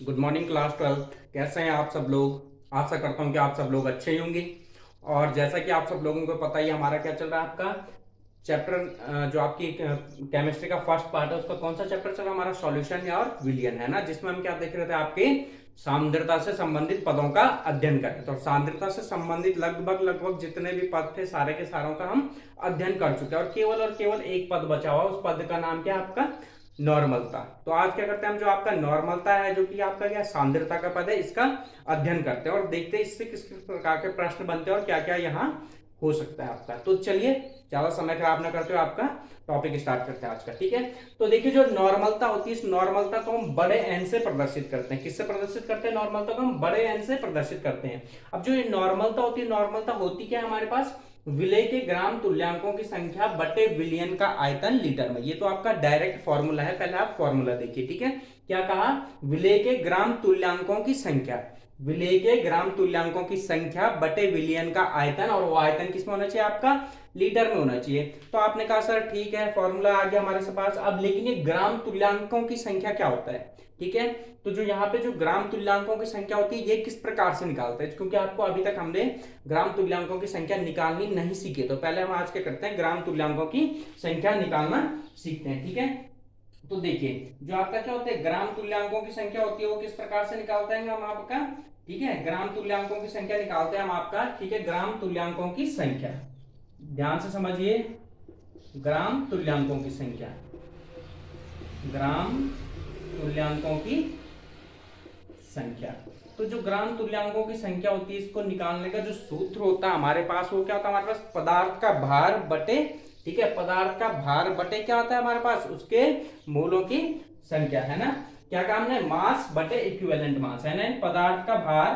Good morning class 12। कैसे हैं आप सब लोग। आशा करता हूं कि आप सब लोग अच्छे ही होंगे। और जैसा कि आप सब लोगों को पता ही है, हमारा क्या चल रहा है, आपका चैप्टर जो आपकी केमिस्ट्री का फर्स्ट पार्ट है, उसका कौन सा चैप्टर चल रहा है, हमारा सॉल्यूशन या और विलियन है ना, जिसमें हम क्या देख रहे थे, आपके सांद्रता से संबंधित पदों का अध्ययन करें। तो सांद्रता से संबंधित लगभग लगभग जितने भी पद थे, सारे के सारों का हम अध्ययन कर चुके हैं, और केवल एक पद बचा हुआ। उस पद का नाम क्या है, आपका नॉर्मलता। तो आज क्या करते हैं हम, जो आपका नॉर्मलता है, जो कि आपका क्या सांद्रता का पद है, इसका अध्ययन करते हैं और देखते हैं इससे किस किस प्रकार के प्रश्न बनते हैं और क्या क्या यहाँ हो सकता है आपका। तो चलिए, ज्यादा समय खराब ना करते हुए आपका टॉपिक स्टार्ट करते हैं आज का। ठीक है, तो देखिए, जो नॉर्मलता होती है, इस नॉर्मलता को हम बड़े एन से प्रदर्शित करते हैं। किससे प्रदर्शित करते हैं? नॉर्मलता को हम बड़े एन से प्रदर्शित करते हैं। अब जो ये नॉर्मलता होती है, नॉर्मलता होती क्या है हमारे पास, विलेय के ग्राम तुल्यांकों की संख्या बटे विलियन का आयतन लीटर में। ये तो आपका डायरेक्ट फॉर्मूला है, पहले आप फॉर्मूला देखिए। ठीक है, क्या कहा, विलेय के ग्राम तुल्यांकों की संख्या, विलेय के ग्राम तुल्यांकों की संख्या बटे विलियन का आयतन, और वो आयतन किसमें होना चाहिए, आपका लीटर में होना चाहिए। तो आपने कहा सर ठीक है, फॉर्मूला आ गया हमारे पास। अब लेकिन ये ग्राम तुल्यांकों की संख्या क्या होता है? ठीक है, तो जो यहाँ पे जो ग्राम तुल्यांकों की संख्या होती है, ये किस प्रकार से निकालते हैं, क्योंकि आपको अभी तक हमने ग्राम तुल्यांकों की संख्या निकालनी नहीं सीखे। तो पहले हम आज क्या करते हैं, ग्राम तुल्यांकों की संख्या निकालना सीखते हैं। ठीक है, तो देखिए, जो आपका क्या होता है, ग्राम तुल्यांकों की संख्या होती है, वो किस प्रकार से निकालते हैं हम आपका। ठीक है, ग्राम तुल्यांकों की संख्या निकालते हैं हम आपका। ठीक है, ग्राम तुल्यांकों की संख्या, ध्यान से समझिए, ग्राम तुल्यांकों की संख्या, ग्राम तुल्यांकों की संख्या। तो जो ग्राम तुल्यांकों की संख्या होती है, इसको निकालने का जो सूत्र होता है हमारे पास, वो क्या होता है हमारे पास, पदार्थ का भार बटे, ठीक है, पदार्थ का भार बटे क्या होता है हमारे पास, उसके मोलों की संख्या, है ना। क्या काम है, मास बटे इक्विवेलेंट मास, है ना। पदार्थ का भार,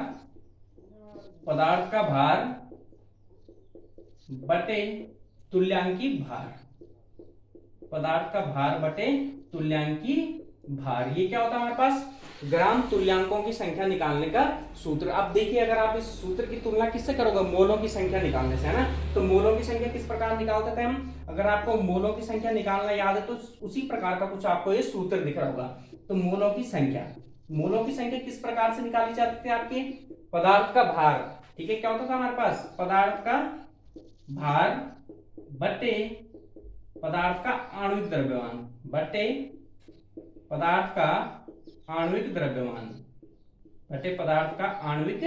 पदार्थ का भार बटे तुल्यांकी भार, पदार्थ का भार बटे तुल्यांकी भार, ये क्या होता है हमारे पास, ग्राम तुल्यांकों की संख्या निकालने का सूत्र। अब देखिए, अगर आप इस सूत्र की तुलना किससे करोगे, मोलों की संख्या निकालने से, है ना। तो मोलों की संख्या किस प्रकार निकालते थे हम, अगर आपको मोलों की संख्या निकालना याद है तो उसी प्रकार का कुछ आपको ये सूत्र दिख रहा होगा। तो मोलों की संख्या, मोलों की संख्या किस प्रकार से निकाली जाती थी आपकी, पदार्थ का भार, ठीक है, क्या होता था हमारे पास, पदार्थ का भार बटे पदार्थ का आणविक द्रव्यमान, बटे पदार्थ का आणविक द्रव्यमान, बटे पदार्थ का आणविक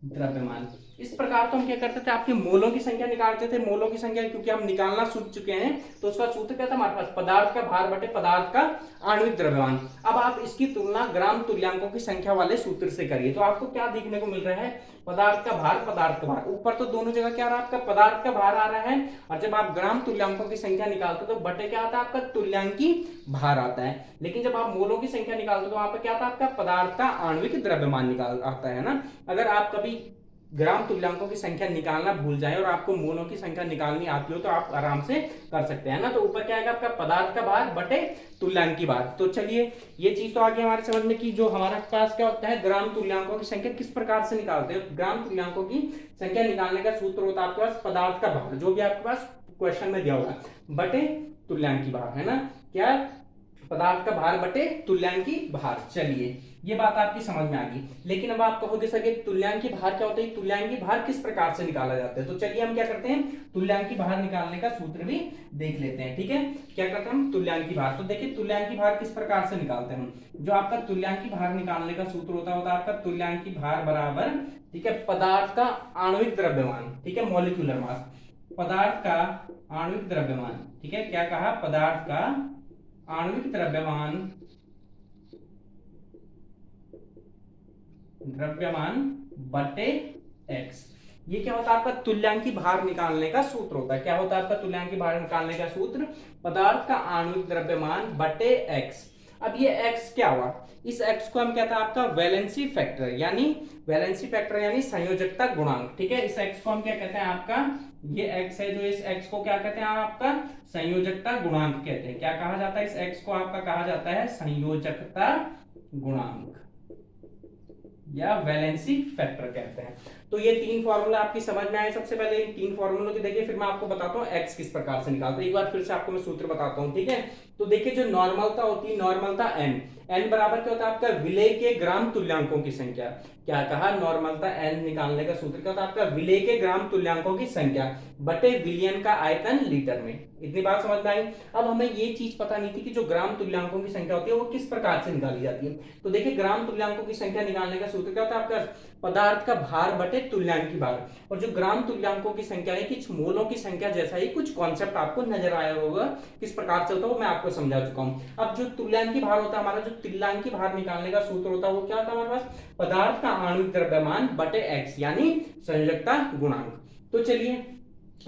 द्रव्यमान। इस प्रकार तो हम क्या करते थे, आपके मोलों की संख्या निकालते थे। मोलों की संख्या क्योंकि हम निकालना सीख चुके हैं, तो उसका सूत्र क्या था हमारे पास, पदार्थ का भार बटे पदार्थ का आणविक द्रव्यमान। अब आप इसकी तुलना ग्राम तुल्यांकों की संख्या वाले सूत्र से करिए, तो आपको क्या देखने को मिल रहा है, पदार्थ का भार, पदार्थ का भार, ऊपर तो दोनों जगह क्या आ रहा है, आपका पदार्थ का भार आ रहा है, और जब आप ग्राम तुल्यांकों की संख्या निकालते हो तो बटे क्या आता है, आपका तुल्यांकी भार आता है। लेकिन जब आप मोलों की संख्या निकालते हो तो वहां पर क्या आता है, आपका पदार्थ का आणविक द्रव्यमान निकाल आता है ना। अगर आप कभी ग्राम तुल्यांकों की संख्या निकालना भूल जाए और आपको मोलों की संख्या निकालनी आती हो तो आप आराम से कर सकते हैं ना। तो ऊपर क्या आएगा आपका, पदार्थ का भार बटे तुल्यांकी भार। तो चलिए, ये चीज तो आगे हमारे समझ में कि जो हमारे पास क्या होता है, ग्राम तुल्यांकों की संख्या किस प्रकार से निकालते हैं। ग्राम तुल्यांकों की संख्या निकालने का सूत्र होता है आपके पास, पदार्थ का भार, जो भी आपके पास क्वेश्चन में दिया होगा, बटे तुल्यांकी भार, है ना। क्या, पदार्थ का भार बटे तुल्यांकी भार। चलिए, ये बात आपकी समझ में आ गई। लेकिन अब आप कहोगे सर तुल्यांकी भार क्या होता है, तुल्यांकी भार किस प्रकार से निकाला जाता है। तो चलिए हम क्या करते हैं, तुल्यांकी भार निकालने का सूत्र भी देख लेते हैं। ठीक है, क्या करते हैं हम, तुल्यांकी भार। तो देखिए, तुल्यांकी भार किस प्रकार से निकालते हैं हम, जो आपका तुल्यांकी भार निकालने का सूत्र होता है आपका तुल्यांकी भार बराबर, ठीक है, पदार्थ का आणविक द्रव्यमान, ठीक है, मॉलिक्यूलर मास, पदार्थ का आणविक द्रव्यमान, ठीक है, क्या कहा, पदार्थ का आणविक द्रव्यमान, द्रव्यमान बटे एक्स। ये क्या होता है आपका, तुल्यांकी भार निकालने का सूत्र होता है। क्या होता है आपका तुल्यांकी भार निकालने का सूत्र, पदार्थ का आणविक द्रव्यमान बटे एक्स। अब ये एक्स क्या हुआ, इस एक्स को हम कहते हैं आपका वैलेंसी फैक्टर, यानी वैलेंसी फैक्टर यानी संयोजकता गुणांक। ठीक है, इस एक्स को हम क्या कहते हैं आपका, ये एक्स है, जो इस एक्स को क्या कहते हैं आपका, संयोजकता गुणांक कहते हैं। क्या कहा जाता है, इस एक्स को आपका कहा जाता है संयोजकता गुणांक या वैलेंसी फैक्टर कहते हैं। तो ये तीन फॉर्मूला आपकी समझ में आए। सबसे पहले इन तीन फॉर्मूलों की देखिए, फिर मैं आपको बताता हूँ एक्स किस प्रकार से निकालते हैं। एक बार फिर से आपको मैं सूत्र बताता हूँ। ठीक है, तो देखिए जो नॉर्मलता होती है, नॉर्मलता एन, एन बराबर क्या होता है आपका विलेय के ग्राम तुल्यांकों की संख्या। क्या कहा, नॉर्मलता एन निकालने का सूत्र क्या होता है आपका विलेय के ग्राम तुल्यांकों की संख्या बटे विलयन का आयतन लीटर में। इतनी बात समझ में आई। अब हमें ये चीज पता नहीं थी कि जो ग्राम तुल्यांकों की संख्या होती है वो किस प्रकार से निकाली जाती है। तो देखिए ग्राम तुल्यांकों की संख्या निकालने का सूत्र क्या होता है आपका पदार्थ का भार बटे तुल्यांकी भार। और जो ग्राम तुल्यांकों की संख्या है कुछ मोलों की संख्या जैसा ही कुछ कॉन्सेप्ट आपको नजर आया होगा किस प्रकार से होता है वो मैं आपको समझा चुका हूं। अब जो तुल्यांकी भार होता है हमारा, जो तुल्यांकी भार निकालने का सूत्र होता है वो क्या होता है हमारे पास पदार्थ का आणविक द्रव्यमान बटे एक्स यानी संयोजकता गुणांक। तो चलिए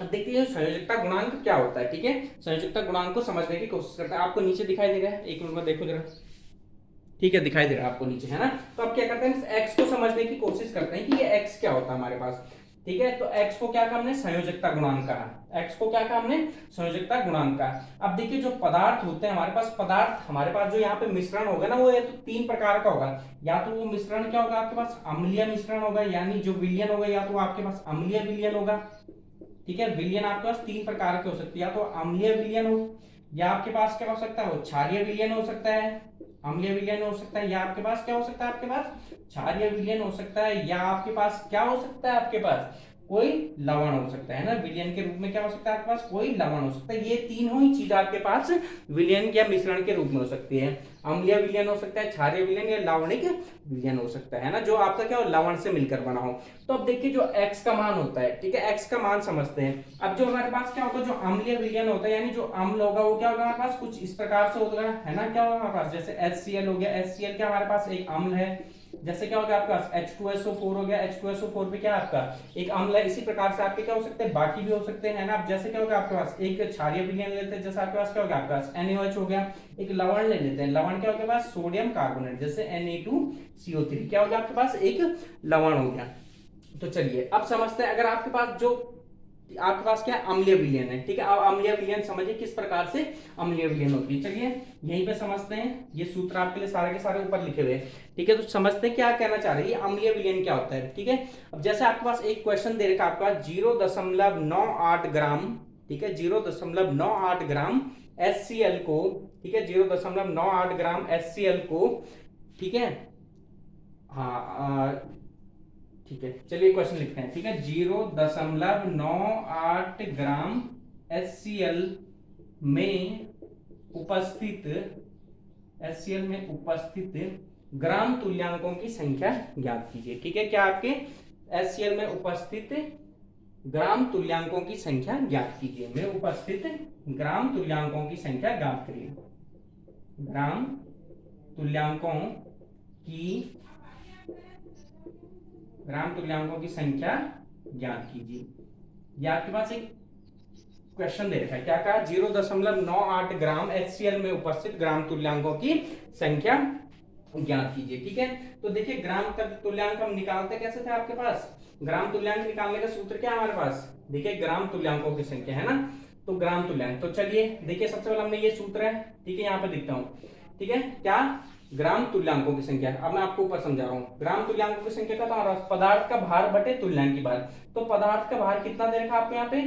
अब देखते हैं संयोजकता गुणांक क्या होता है। ठीक है, संयोजकता गुणांक को समझने की कोशिश करते हैं। आपको नीचे दिखाई दे रहा है, एक मिनट में देखो जरा। ठीक है, दिखाई दे रहा है आपको नीचे, है ना। तो अब क्या करते हैं एक्स को समझने की कोशिश करते हैं कि ये एक्स क्या होता है हमारे पास। ठीक है, तो एक्स को क्या कहा हमने संयोजकता गुणांक कहा। एक्स को क्या कहा हमने संयोजकता गुणांक कहा। अब देखिए जो पदार्थ होते हैं हमारे पास, पदार्थ हमारे पास जो यहाँ पे मिश्रण होगा ना वो ये तो तीन प्रकार का होगा। या तो वो मिश्रण क्या होगा आपके पास अम्लीय मिश्रण होगा, यानी जो विलयन होगा या तो आपके पास अम्लीय विलयन होगा। ठीक है, विलयन आपके पास तीन प्रकार के हो सकते हैं, या तो अम्लीय विलयन हो, या आपके पास क्या हो सकता है वो क्षारीय विलयन हो सकता है, अम्लीय विलयन हो सकता है, या आपके पास क्या हो सकता है आपके पास क्षारीय विलयन हो सकता है, या आपके पास क्या हो सकता है आपके पास कोई लवण हो सकता है ना। विलयन के रूप में क्या हो सकता है आपके पास कोई लवण हो सकता है। ये तीनों ही चीज आपके पास विलयन या मिश्रण के रूप में हो सकती है। अम्लीय विलयन हो सकता है, क्षारीय विलयन या लवणिक विलयन हो सकता है ना, जो आपका क्या हो लवण से मिलकर बना हो। तो अब देखिए जो x का मान होता है, ठीक है, x का मान समझते हैं। अब जो हमारे पास क्या होगा जो अम्लीय विलयन होता है यानी जो अम्ल होगा वो क्या होगा हमारे पास कुछ इस प्रकार से होगा, है ना। क्या होगा हमारे पास जैसे HCl हो गया, HCl क्या हमारे पास एक अम्ल है। जैसे क्या होगा आपके पास H2SO4 हो गया, H2SO4 भी क्या है आपका एक अम्ल है। इसी प्रकार से आपके क्या हो सकते हैं बाकी भी हो सकते हैं, है ना। अब जैसे क्या होगा आपके पास एक क्षारीय विलयन लेते हैं, जैसे आपके पास क्या होगा आपके पास NaOH हो गया। एक लवण ले लेते हैं, लवण क्या होगा आपके पास सोडियम कार्बोनेट, जैसे Na2CO3 क्या होगा आपके पास एक लवण हो गया। तो चलिए अब समझते हैं, अगर आपके पास जो आपके पास क्या अम्लीय विलयन है, ठीक है। अब अम्लीय विलयन समझिए किस प्रकार से अम्लीय विलयन होती है। चलिए यहीं पे समझते हैं, ये सूत्र आपके लिए सारे के सारे ऊपर लिखे हुए हैं, ठीक है। तो समझते हैं क्या कहना चाह रही है अम्लीय विलयन क्या होता है, ठीक है। अब जैसे आपके पास एक क्वेश्चन दे रखा आपका 0.98 ग्राम, ठीक है, 0.98 ग्राम HCl को, ठीक है, 0.98 ग्राम HCl को, ठीक है, हाँ ठीक है। चलिए क्वेश्चन लिखते हैं, ठीक है। 0.98 ग्राम HCl में उपस्थित ग्राम तुल्यांकों की संख्या ज्ञात कीजिए, ठीक है। क्या आपके HCl में उपस्थित ग्राम तुल्यांकों की संख्या ज्ञात कीजिए, में उपस्थित ग्राम तुल्यांकों की संख्या ज्ञात करिए। ग्राम तुल्यांकों की संख्या ज्ञात कीजिए। ये आपके पास एक क्वेश्चन दे रखा है, क्या कहा 0.98 ग्राम HCl में उपस्थित ग्राम तुल्यांकों की संख्या ज्ञात कीजिए, ठीक है। तो देखिए ग्राम तुल्यांक हम निकालते कैसे थे आपके पास, ग्राम तुल्यांक निकालने का सूत्र क्या है हमारे पास, देखिए ग्राम तुल्यांकों की संख्या, है ना। तो ग्राम तुल्यांक, तो चलिए देखिए सबसे पहले हमने ये सूत्र है, ठीक है, यहाँ पे दिखता हूँ, ठीक है, क्या ग्राम तुल्यांकों की संख्या। अब मैं आपको ऊपर समझा रहा हूँ ग्राम तुल्यांकों की संख्या का, तो पदार्थ का भार बटे तुल्यांकी भार। तो पदार्थ का भार कितना दे रखा आपको यहाँ पे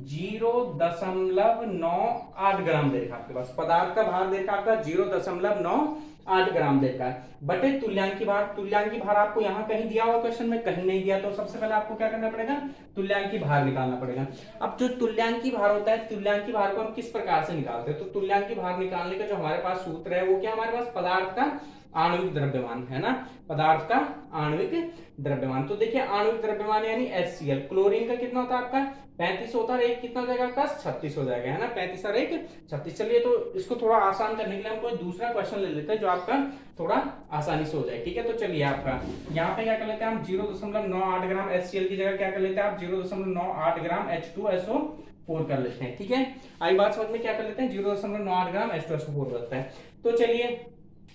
0.98 ग्राम दे रखा आपके पास, पदार्थ का भार दे रखा आपका 0.98 ग्राम दे रखा है बटे तुल्यांकी भार। तुल्यांकी भार आपको यहाँ कहीं दिया हुआ क्वेश्चन में, कहीं नहीं दिया, तो सबसे पहले आपको क्या करना पड़ेगा तुल्यांकी भार निकालना पड़ेगा। अब जो तुल्यांकी भार होता है, तुल्यांकी भार को हम किस प्रकार से निकालते हैं, तो तुल्यांकी भार निकालने का जो हमारे पास सूत्र है वो क्या हमारे पास पदार्थ का आणविक द्रव्यमान, है ना, पदार्थ का आणविक द्रव्यमान। तो देखिए आणविक द्रव्यमान यानी HCl, क्लोरीन का कितना होता है आपका 35 होता है, एक कितना हो जाएगा आपका 36 हो जाएगा, है ना, 35 और 1 36। चलिए तो इसको थोड़ा आसान करने के लिए हम कोई दूसरा क्वेश्चन ले लेते हैं जो आपका थोड़ा आसानी से हो जाए, ठीक है। तो चलिए आपका यहाँ पे क्या कर लेते हैं हम 0.98 ग्राम HCl की जगह क्या कर लेते हैं आप 0.98 ग्राम H2SO4 कर लेते हैं, ठीक है। आई बात समझ में, क्या कर लेते हैं 0.98 ग्राम H2SO4 करते हैं। तो चलिए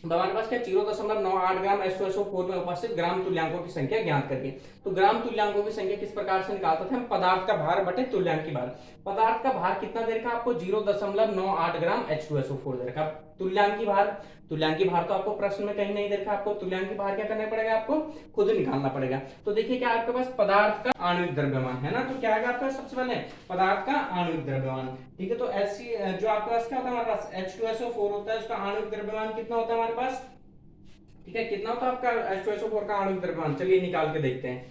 हमारे पास क्या 0.98 ग्राम H2SO4 में उपस्थित ग्राम तुल्यांकों की संख्या ज्ञात करिए। तो ग्राम तुल्यांकों की संख्या किस प्रकार से निकालते थे हम, पदार्थ का भार बटे तुल्यांकी भार। पदार्थ का भार कितना दे रखा आपको 0.98 ग्राम H2SO4 दे रखा, तुल्यांकी भार, तुल्यांकी भार तो आपको प्रश्न में कहीं नहीं देखा, आपको तुल्यांकी भार क्या करना पड़ेगा, आपको खुद निकालना पड़ेगा। तो देखिए क्या आपके पास पदार्थ का आणविक द्रव्यमान है ना, तो क्या आएगा आपका सबसे पहले पदार्थ का आणविक द्रव्यमान, ठीक है। तो Hc जो आपके पास क्या होता है हमारे पास H2SO4 होता है, उसका आणविक द्रव्यमान कितना होता है हमारे पास, ठीक है। कितना होता है आपका H2SO4 का आणविक द्रव्यमान, चलिए निकाल के देखते हैं,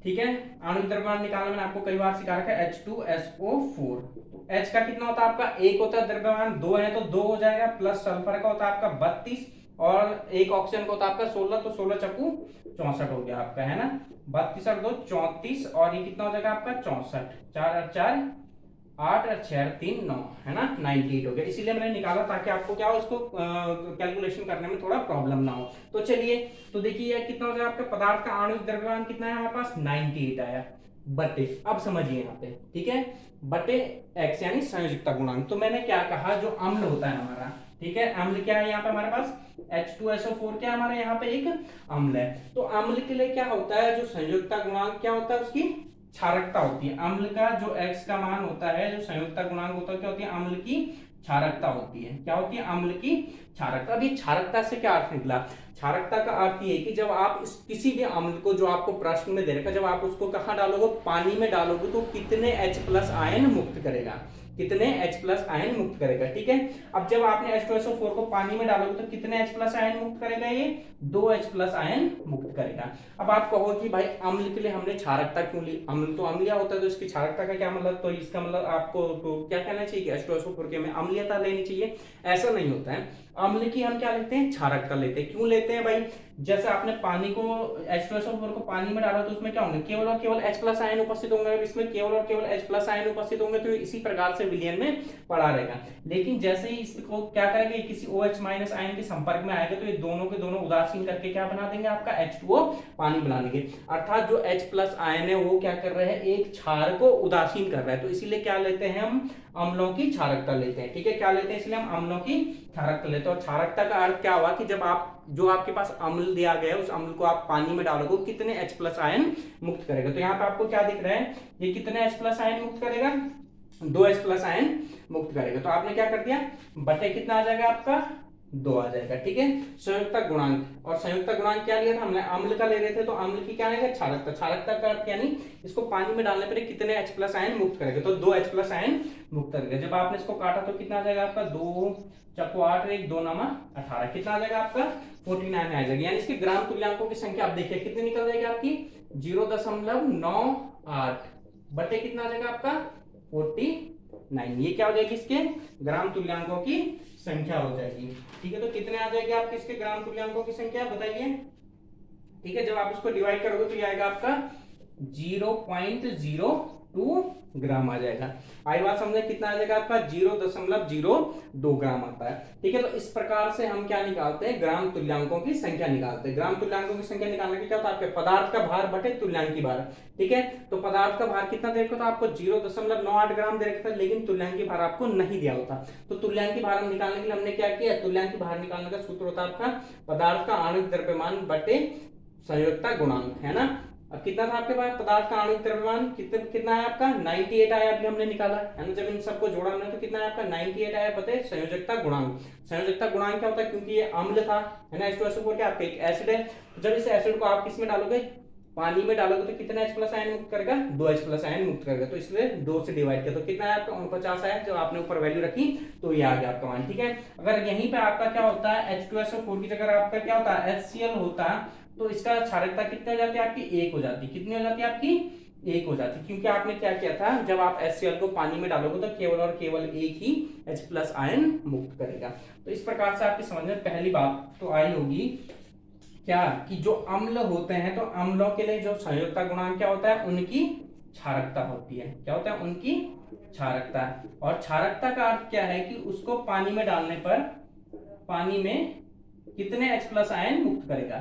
ठीक है। आणविक द्रव्यमान निकालना मैंने आपको कई बार सिखा रखा है, H2SO4, तो H का कितना होता है आपका, एक होता है द्रव्यमान, दो है तो दो हो जाएगा, प्लस सल्फर का होता है आपका 32 और एक ऑक्सीजन का होता है आपका 16, तो 16 चक्कू 64 हो गया आपका, है ना। 32 और 2 34 और ये कितना हो जाएगा आपका 64, 4 और 4 8 और 6 और 3 9, है ना, 98 हो गया। इसीलिए मैंने निकाला ताकि आपको क्या हो, उसको कैलकुलेशन करने में थोड़ा प्रॉब्लम ना हो। तो चलिए, तो देखिए कितना हो जाएगा आपका पदार्थ का आणविक द्रव्यमान कितना है हमारे पास 98 आया, बटे, अब समझिए यहाँ पे, ठीक है, बटे x यानी संयोजकता गुणांक। तो मैंने क्या कहा, जो अम्ल होता है हमारा, ठीक है, अम्ल क्या है यहाँ पे हमारे पास H2SO4 क्या हमारे यहाँ पे एक अम्ल है। तो अम्ल के लिए क्या होता है, जो संयोजकता गुणांक क्या होता है, उसकी क्षारकता होती है। अम्ल का जो x का मान होता है, जो संयोजकता गुणांक होता है, क्या होती है, अम्ल की क्षारकता होती है। क्या होती है, अम्ल की क्षारकता। अभी क्षारकता से क्या अर्थ निकला, क्षारकता का अर्थ ये है कि जब आप किसी भी अम्ल को, जो आपको प्रश्न में दे रखा, जब आप उसको कहाँ डालोगे, पानी में डालोगे, तो कितने H+ आयन मुक्त करेगा, कितने H+ आयन मुक्त करेगा, ठीक है। अब जब आपने H2SO4 को पानी में डालोगे तो कितने H+ आयन मुक्त करेगा, ये 2 H+ आयन मुक्त करेगा। अब आप कहो कि भाई अम्ल के लिए हमने क्षारकता क्यों ली, अम्ल तो अम्लीय होता है, तो इसकी क्षारकता का क्या मतलब, तो इसका मतलब आपको तो क्या कहना चाहिए कि H2SO4 के में अम्लीयता लेनी चाहिए, ऐसा नहीं होता है। अम्ल की हम क्या लेते हैं, क्षारकता लेते हैं। क्यों लेते हैं भाई, जैसे आपने पानी को H2SO4 को पानी में डाला तो उसमें क्या होंगे, केवल और केवल H+ आयन उपस्थित होंगे, इसमें केवल और केवल H+ आयन उपस्थित होंगे, तो इसी प्रकार से विलयन में पड़ा रहेगा। लेकिन जैसे ही इसको क्या करेंगे, किसी OH- आयन के संपर्क में आएगा, तो ये दोनों के दोनों उदासीन करके क्या बना देंगे, आपका H2O पानी बना देंगे। अर्थात जो H+ आयन है वो क्या कर रहे हैं, एक क्षार को उदासीन कर रहा है, तो इसीलिए क्या लेते हैं हम, अम्लों की क्षारकता लेते हैं, ठीक है। क्या लेते हैं, इसलिए हम अम्लों की क्षारकता लेते हैं। और क्षारकता का अर्थ क्या हुआ कि जब आप, जो आपके पास अम्ल दिया गया है, उस अम्ल को आप पानी में डालोगे, कितने H+ आयन मुक्त करेगा। तो यहाँ पे आपको क्या दिख रहा है, ये कितने H+ आयन मुक्त करेगा, 2 H+ आयन मुक्त करेगा। तो आपने क्या कर दिया, बटे कितना आ जाएगा आपका 2 आ जाएगा, ठीक है। संयुक्ता गुणांक, और संयुक्ता गुणांक क्या लिया था हमने, अम्ल का ले रहे थे, तो अम्ल की क्या आएगा, क्षारकता। क्षारकता का अर्थ यानी इसको पानी में डालने पर कितने H+ आयन मुक्त करेगा, तो 2 H+ आयन मुक्त करेगा। जब आपने इसको काटा तो कितना आ जाएगा आपका, 2 चक्कू 8 1 2 9 18, कितना आ जाएगा आपका 49 आ जाएगा। यानी इसके ग्राम तुल्यांकों की संख्या आप देखिए कितनी निकल जाएगी आपकी, 0.98 बटे कितना आ जाएगा आपका 49। ये क्या हो जाएगी, इसके ग्राम तुल्यांकों की संख्या हो जाएगी, ठीक है। तो कितने आ जाएगी आपके इसके ग्राम तुल्यांकों की संख्या बताइए, ठीक है। जब आप इसको डिवाइड करोगे तो ये आएगा आपका 0.02 ग्राम आ जाएगा। आई बात समझे, कितना आ जाएगा आपका 0.02 ग्राम आता है, ठीक है। तो इस प्रकार से हम क्या निकालते हैं, ग्राम तुल्यांकों की संख्या निकालते हैं। ग्राम तुल्यांकों की संख्या निकालने के क्या होता है, आपके पदार्थ का भार बटे तुल्यांकी भार, ठीक है। तो पदार्थ का भार कितना दे रखा था आपको, 0.98 ग्राम दे रखा था, लेकिन तुल्यांकी भार आपको नहीं दिया होता। तो तुल्यांकी भार हम निकालने के लिए हमने क्या किया, तुल्यांकी भार निकालने का सूत्र होता है आपका पदार्थ का आणविक द्रव्यमान बटे संयोजकता गुणांक, है ना। अब कितना था आपके पास पदार्थ का आणविक द्रव्यमान, कितना है आपका 98 आया, अभी हमने निकाला है ना। जब इन सबको जोड़ा हमने तो कितना है आपका 98 आया बते संयोजकता गुणांक। संयोजकता गुणांक क्या होता है, क्योंकि ये अम्ल था, है ना, H2SO4 क्या आपका एक एसिड है। जब इस एसिड को आप किस में डालोगे, पानी में डालोगे, तो कितना H+ आयन मुक्त करेगा, 2 H+ आयन मुक्त करेगा। तो इसलिए 2 से डिवाइड किया, तो कितना है आपका 49 आया, जो आपने ऊपर वैल्यू रखी तो ये आ गया आपका मान, ठीक है। अगर यहीं पे आपका क्या होता है, H2SO4 की जगह आपका क्या होता है HCl होता, तो इसका क्षारकता कितनी हो जाती है आपकी, 1 हो जाती। कितनी हो जाती है आपकी, 1 हो जाती, क्योंकि आपने क्या किया था, जब आप HCl को पानी में डालोगे तो केवल और केवल एक ही H+ आयन मुक्त करेगा। तो इस प्रकार से आपकी समझ में पहली बात तो आई होगी क्या, कि जो अम्ल होते हैं, तो अम्लों के लिए जो संयोजकता गुणांक क्या होता है, उनकी क्षारकता होती है। क्या होता है, उनकी क्षारकता। और क्षारकता का अर्थ क्या है कि उसको पानी में डालने पर पानी में कितने H+ आयन मुक्त करेगा,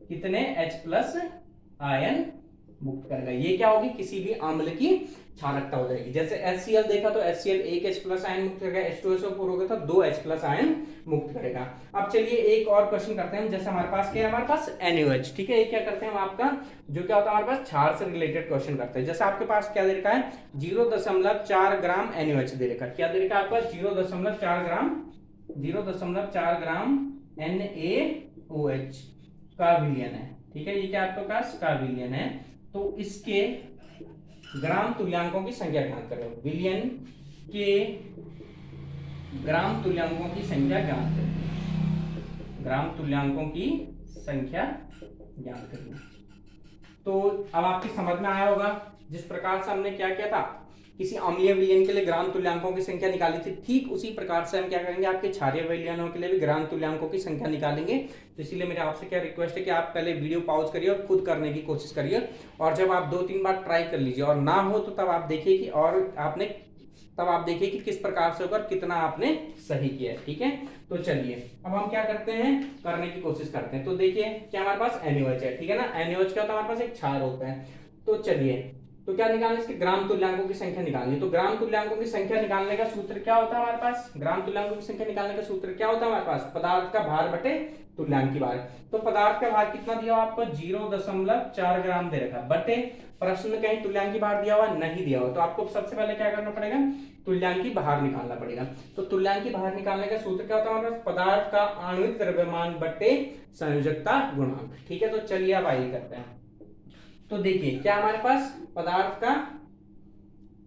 कितने H+ आयन मुक्त करेगा। ये क्या होगी, किसी भी अम्ल की क्षारकता हो जाएगी। जैसे HCl देखा तो HCl 1 H+ आयन मुक्त करेगा, H2SO4 होगा तो 2 H+ आयन मुक्त करेगा। अब चलिए एक और क्वेश्चन करते हैं। जैसे हमारे पास क्या है, हमारे पास NaOH, ठीक है। ये क्या करते हैं हम आपका, जो क्या होता है हमारे पास क्षार से रिलेटेड क्वेश्चन करते हैं। जैसे आपके पास क्या दे रखा है, 0.4 ग्राम NaOH दे रखा है। क्या दे रखा है आपके पास, 0.4 ग्राम 0.4 ग्राम NaOH का विलयन है। ठीक है, ये क्या आपके पास का विलयन है। तो इसके ग्राम तुल्यांकों की संख्या ज्ञात करें। विलयन के ग्राम तुल्यांकों की संख्या ज्ञात करें। ग्राम तुल्यांकों की संख्या ज्ञात करें। तो अब आपकी समझ में आया होगा, जिस प्रकार से हमने क्या किया था, किसी अम्लीय विलयन के लिए ग्राम तुल्यांकों की संख्या निकाली थी, ठीक उसी प्रकार से हम क्या करेंगे, आपके क्षारीय विलयनों के लिए भी ग्राम तुल्यांकों की संख्या निकालेंगे। तो इसीलिए मेरे आपसे क्या रिक्वेस्ट है कि आप पहले वीडियो पॉज करिए और खुद करने की कोशिश करिए, और जब आप 2-3 बार ट्राई कर लीजिए और ना हो तो तब आप देखिए कि तब आप देखिए कि किस प्रकार से होकर कितना आपने सही किया है। ठीक है, तो चलिए अब हम क्या करते हैं, करने की कोशिश करते हैं। तो देखिए क्या हमारे पास NaOH है, ठीक है ना। NaOH क्या होता है, हमारे पास एक क्षार होता है। तो चलिए, तो क्या निकालना, इसके ग्राम तुल्यांकों की संख्या निकालनी। तो ग्राम तुल्यांकों की संख्या निकालने का सूत्र क्या होता है हमारे पास, ग्राम तुल्यांकों की संख्या निकालने का सूत्र क्या होता है हमारे पास, पदार्थ का भार बटे तुल्यांक की भार। तो पदार्थ का भार कितना दिया हुआ आपको, 0.4 ग्राम दे रखा, बटे प्रश्न कहीं तुल्यांकी भार दिया हुआ नहीं दिया हुआ, तो आपको सबसे पहले क्या करना पड़ेगा, तुल्यांकी भार निकालना पड़ेगा। तो तुल्यांकी भार निकालने का सूत्र क्या होता है हमारे पास, पदार्थ का आणविक द्रव्यमान बटे संयोजकता गुणांक। ठीक है, तो चलिए अब आइए करते हैं। तो देखिए क्या हमारे पास, पदार्थ का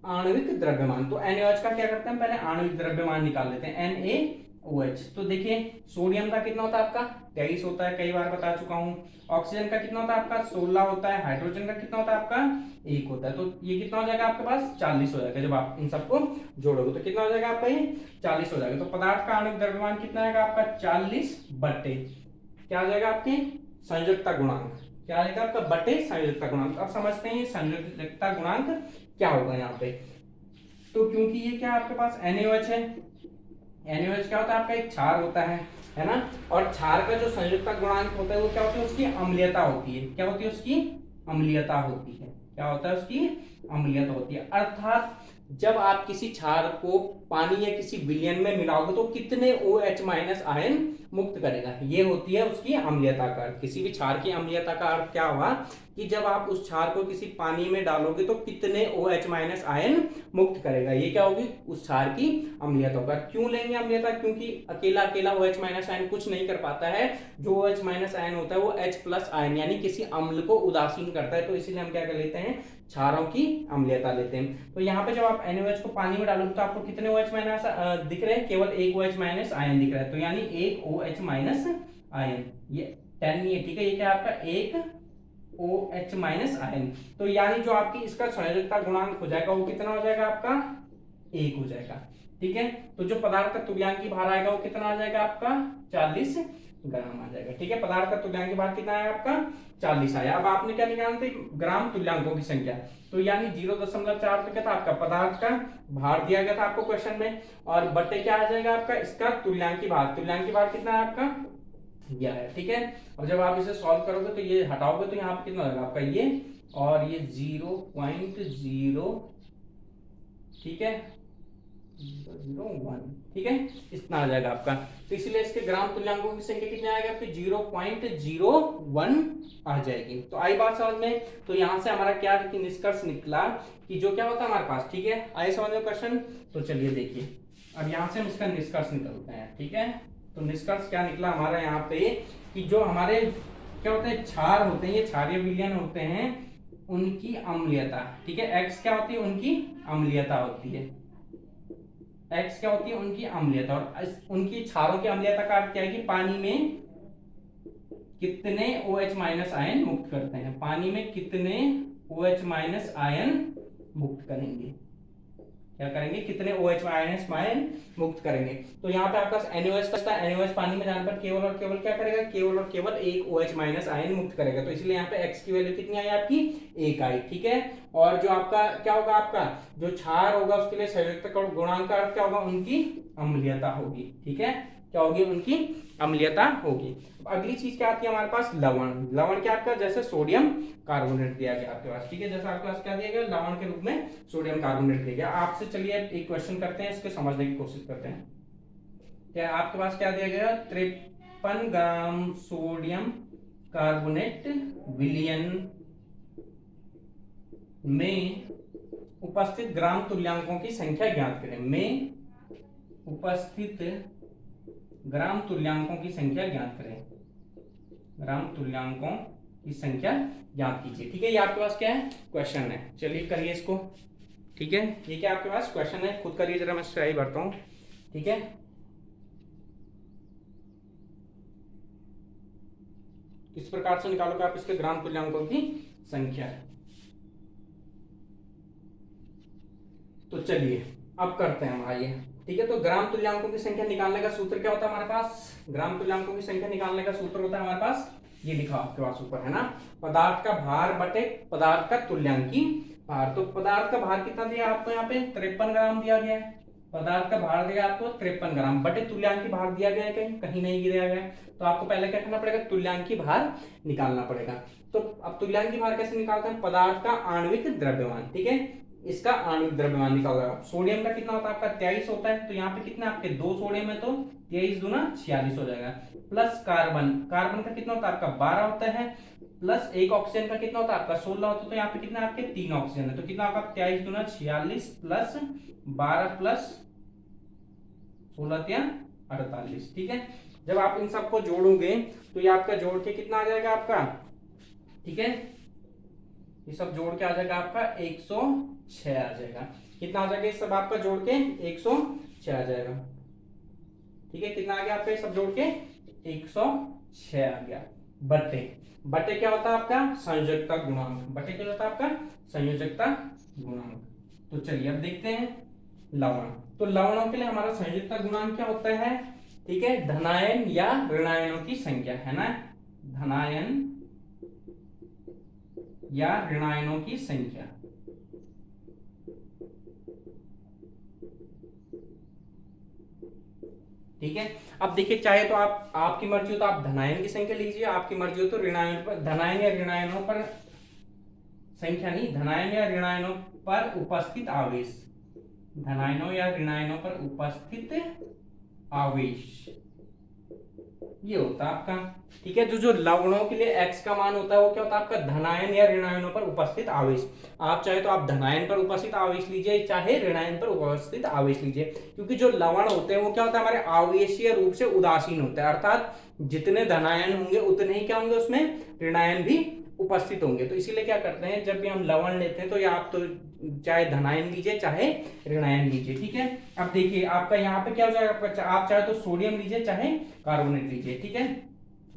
आणविक द्रव्यमान। तो NaOH का क्या करते हैं, पहले आणविक द्रव्यमान निकाल लेते हैं, NaOH। तो देखिए सोडियम का कितना होता है आपका 23 होता है, कई बार बता चुका हूं। ऑक्सीजन का कितना होता है आपका 16 होता है। हाइड्रोजन का कितना होता है आपका 1 होता है। तो ये कितना हो जाएगा आपके पास 40 हो जाएगा। जब आप इन सबको जोड़ोगे तो कितना हो जाएगा आपका, ये 40 हो जाएगा। तो पदार्थ का आणविक द्रव्यमान कितना आएगा आपका 40 बटे क्या आ जाएगा आपकी संयोजकता गुणांक, क्या आएगा आपका बटे संयोजकता गुणांक। अब समझते हैं संयोजकता गुणांक क्या होगा यहाँ पे। तो क्योंकि ये क्या आपके पास NaOH है, NaOH क्या होता है आपका एक क्षार होता है ना। और क्षार का जो संयोजकता गुणांक होता है वो क्या होता है, उसकी अम्लीयता होती है। क्या होती है, उसकी अम्लीयता होती है। क्या होता है, उसकी अम्लीयता होती है। अर्थात जब आप किसी क्षार को पानी या किसी विलयन में मिलाओगे तो कितने OH- आयन मुक्त करेगा, ये होती है उसकी अम्लीयता का अर्थ। किसी भी क्षार की अम्लीयता का अर्थ क्या हुआ कि जब आप उस क्षार को किसी पानी में डालोगे तो कितने OH- आयन मुक्त करेगा, ये क्या होगी, उस क्षार की अम्लीयता होगा। क्यों लेंगे अम्लीयता, क्योंकि अकेला अकेला OH- आयन कुछ नहीं कर पाता है। जो OH- आयन होता है वो H+ आयन यानी किसी अम्ल को उदासीन करता है। तो इसीलिए हम क्या कर लेते हैं, क्षारों की अम्लीयता लेते हैं। तो यहाँ पे जब आप NaOH को पानी में डालोगे तो आपको कितने OH- दिख रहे हैं, केवल एक OH- आयन दिख रहा है। तो यानी एक OH- आयन, ये 10 नहीं है, ठीक है, ये क्या आपका एक OH- आयन। तो यानी जो आपकी इसका संयोजकता गुणांक हो जाएगा वो कितना हो जाएगा आपका 1 हो जाएगा। ठीक है, तो जो पदार्थ का तुल्यांकी भार आएगा वो कितना आ जाएगा आपका 40 ग्राम आ जाएगा। ठीक है, पदार्थ का तुल्यांकी भार कितना आया आपका 40 आया। अब आपने क्या निकालना था, ग्राम तुल्यांकों की संख्या। तो यानी 0.4 तो क्या था आपका पदार्थ का भार दिया गया था आपको क्वेश्चन में, और बटे क्या आ जाएगा आपका इसका तुल्यांकी भार। तुल्यांकी भार कितना है आपका यह है। ठीक है, अब जब आप इसे सॉल्व करोगे तो ये हटाओगे तो यहाँ पे कितना होगा आपका ये, और ये 0.0, ठीक है 0.01, ठीक है, इतना आ जाएगा आपका। तो इसलिए इसके ग्राम तुल्यांकों की संख्या कितनी आएगी आपकी 0.01 आ जाएगी। तो आई बात समझ में। तो यहां से हमारा क्या निष्कर्ष निकला कि जो क्या होता है हमारे पास, ठीक है, आए समझ में क्वेश्चन। तो चलिए देखिए अब यहां से हम इसका निष्कर्ष निकलते हैं। ठीक है, तो निष्कर्ष क्या निकला हमारा यहाँ पे कि जो हमारे क्या होते हैं क्षार होते हैं, ये क्षारीय विलयन होते हैं, उनकी अम्लीयता, ठीक है, X क्या होती है, उनकी अम्लीयता होती है। X क्या होती है, उनकी अम्लीयता। और उनकी क्षारों की अम्लीयता का अर्थ क्या है कि पानी में कितने OH- आयन मुक्त करते हैं, पानी में कितने OH- आयन मुक्त करेंगे, क्या करेंगे, कितने OH- आयन मुक्त करेंगे। तो यहाँ पे आपका NaOH था, NaOH पानी में जाने पर केवल और केवल क्या करेगा, केवल और केवल एक OH- आयन मुक्त करेगा। तो इसलिए यहाँ पे X की वैल्यू कितनी आई आपकी 1 आई। ठीक है, और जो आपका क्या होगा, आपका जो क्षार होगा उसके लिए संयोजकता गुणांक का अर्थ क्या होगा, उनकी अम्लीयता होगी। ठीक है, क्या होगी, उनकी अम्लीयता होगी। अगली चीज क्या आती है हमारे पास, लवण। लवण क्या आपका, जैसे सोडियम कार्बोनेट दिया गया आपके पास, ठीक है, जैसे आपके पास क्या दिया गया, लवण के रूप में सोडियम कार्बोनेट दिया गया। आपसे चलिए एक क्वेश्चन करते हैं, इसके समझने की कोशिश करते हैं। क्या आपके पास क्या दिया गया, 53 ग्राम सोडियम कार्बोनेट विलयन में उपस्थित ग्राम तुल्यांकों की संख्या ज्ञात करें। में उपस्थित ग्राम तुल्यांकों की संख्या ज्ञात करें, ग्राम तुल्यांकों की संख्या ज्ञात कीजिए। ठीक है, ये आपके पास क्या है, क्वेश्चन है। चलिए करिए इसको। ठीक है, ये क्या आपके पास क्वेश्चन है, खुद करिए जरा, मैं स्याही भरता हूँ। ठीक है, किस प्रकार से निकालोगे आप इसके ग्राम तुल्यांकों की संख्या। तो चलिए अब करते हैं हम, आइए। ठीक है, तो ग्राम तुल्यांकों की संख्या निकालने का सूत्र क्या होता है हमारे पास, ग्राम तुल्यांकों की संख्या निकालने का सूत्र होता है हमारे पास, ये लिखा आपके पास ऊपर है ना, पदार्थ का भार बटे पदार्थ का तुल्यांकी भार। तो पदार्थ का भार कितना दिया आपको, यहाँ पे 53 ग्राम दिया गया है। पदार्थ का भार दिया आपको 53 ग्राम, बटे तुल्यांकी भार दिया गया है, कहीं कहीं नहीं दिया गया है। तो आपको पहले क्या करना पड़ेगा, तुल्यांकी भार निकालना पड़ेगा। तो अब तुल्यांकी भार कैसे निकालते हैं, पदार्थ का आणविक द्रव्यमान। ठीक है, इसका आणविक द्रव्यमान निकालना। सोडियम का कितना होता है आपका 23 होता है, तो यहाँ पे कितना आपके 2 सोडियम है, तो 23 दूना 46 हो जाएगा। प्लस कार्बन, कार्बन का कितना होता है आपका 12 होता है, प्लस एक ऑक्सीजन का कितना होता है आपका 16 होता है, तो यहाँ पे कितना आपके 3 ऑक्सीजन है, तो कितना होगा 23 दूना 46 प्लस 12 प्लस 16 या 48। ठीक है, जब आप इन सबको जोड़ोगे तो ये आपका जोड़ के कितना आ जाएगा आपका, ठीक है, ये सब जोड़ के आ जाएगा आपका 106 आ जाएगा। कितना आ जाएगा ये सब आपका जोड़ के 106 आ जाएगा। ठीक है, कितना आ गया आपका ये सब जोड़ के 106 आ गया। बटे, बटे क्या होता है आपका संयोजकता गुणांक, बटे क्या होता है आपका संयोजकता गुणांक। तो चलिए अब देखते हैं लवण। तो लवणों के लिए हमारा संयोजकता गुणांक क्या होता है, ठीक है, धनायन या ऋणायनों की संख्या है ना, धनायन या ऋणायनों की संख्या। ठीक है, अब देखिए चाहे तो आप, आपकी मर्जी हो तो आप धनायन की संख्या लीजिए, आपकी मर्जी हो तो ऋणायन पर, धनायन या ऋणायनों पर संख्या नहीं, धनायन या ऋणायनों पर उपस्थित आवेश, धनायनों या ऋणायनों पर उपस्थित आवेश ये होता है आपका। ठीक है, जो लवणों के लिए x का मान होता है वो क्या होता है आपका धनायन या ऋणायनों पर उपस्थित आवेश। आप चाहे तो आप धनायन पर उपस्थित आवेश लीजिए, चाहे ऋणायन पर उपस्थित आवेश लीजिए, क्योंकि जो लवण होते हैं वो क्या होता है हमारे आवेशीय रूप से उदासीन होते हैं, अर्थात जितने धनायन होंगे उतने ही क्या होंगे उसमें ऋणायन भी उपस्थित होंगे। तो इसीलिए क्या करते हैं जब भी हम लवण लेते हैं तो या आप तो चाहे धनायन लीजिए चाहे ऋणायन लीजिए। ठीक है, अब देखिए आपका यहाँ पे क्या हो जाएगा आपका, आप चाहे तो सोडियम लीजिए चाहे कार्बोनेट लीजिए। ठीक है,